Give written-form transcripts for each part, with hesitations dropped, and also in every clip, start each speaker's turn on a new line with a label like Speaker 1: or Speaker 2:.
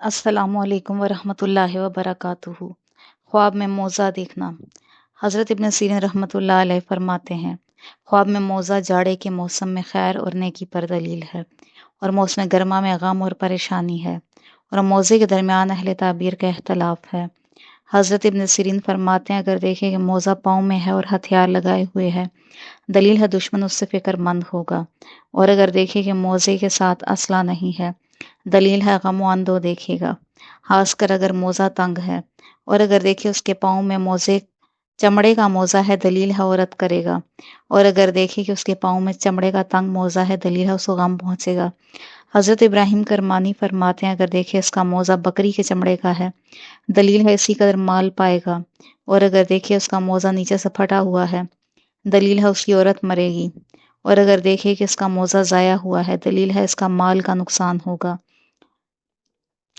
Speaker 1: अस्सलामु अलैकुम वरहमतुल्लाहि वबरकातुहू। ख्वाब में मौज़ा देखना। हज़रत इब्न सीरीन रहमतुल्लाह अलैह फरमाते हैं, ख्वाब में मौज़ा जाड़े के मौसम में खैर और नेकी पर दलील है, और मौसम गर्मा में गम और परेशानी है, और मौज़े के दरमियान अहले ताबीर का इख्तलाफ है। हज़रत इब्न सीरीन फरमाते हैं, अगर देखें कि मौज़ा पाँव में है और हथियार लगाए हुए है, दलील है दुश्मन उससे फ़िक्रमंद होगा। और अगर देखें कि मौज़े के साथ असला नहीं है, दलील है गम व अंदो देखेगा, खासकर अगर मोज़ा तंग है। और अगर देखे उसके पाँव में मोज़े चमड़े का मोज़ा है, दलील है औरत करेगा। और अगर देखे कि उसके पाँव में चमड़े का तंग मोज़ा है, दलील है उसको गम पहुँचेगा। हज़रत इब्राहिम करमानी फरमाते हैं, अगर देखे इसका मोज़ा बकरी के चमड़े का है, दलील है इसी कदर माल पाएगा। और अगर देखे उसका मोज़ा नीचे से फटा हुआ है, दलील है उसकी औरत मरेगी। और अगर देखे कि इसका मोज़ा ज़ाया हुआ है, दलील है इसका माल का नुकसान होगा।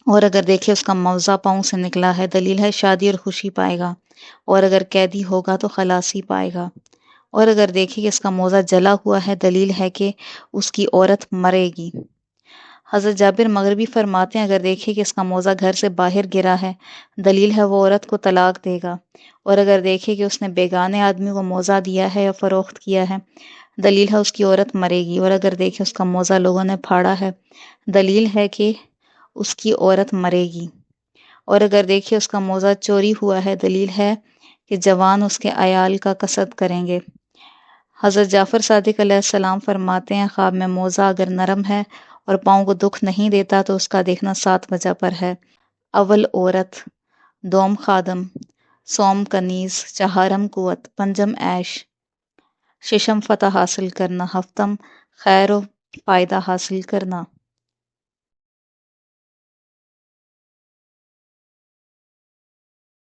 Speaker 1: और अगर देखे उसका मौज़ा पाँव से निकला है, दलील है शादी और खुशी पाएगा। और अगर कैदी होगा तो खलासी पाएगा। और अगर देखे कि इसका मौज़ा जला हुआ है, दलील है कि उसकी औरत मरेगी। हज़रत जाबिर मगरिबी फरमाते हैं, अगर देखे कि इसका मौज़ा घर से बाहर गिरा है, दलील है वो औरत को तलाक देगा। और अगर देखे कि उसने बेगाने आदमी को मौज़ा दिया है या फ़रोख्त किया है, दलील है उसकी औरत मरेगी। और अगर देखे उसका मौज़ा लोगों ने फाड़ा है, दलील है कि उसकी औरत मरेगी। और अगर देखिए उसका मौज़ा चोरी हुआ है, दलील है कि जवान उसके अयाल का कसद करेंगे। हज़रत जाफ़र सादिक अलैहिस्सलाम फरमाते हैं, ख्वाब में मौज़ा अगर नरम है और पाँव को दुख नहीं देता तो उसका देखना 7 वजह पर है। अव्वल औरत, दोम खादम, सोम कनीज़, चहारम कुवत, पंजम ऐश, शिशम फ़तह हासिल करना, हफ्तम खैर व फ़ायदा हासिल करना।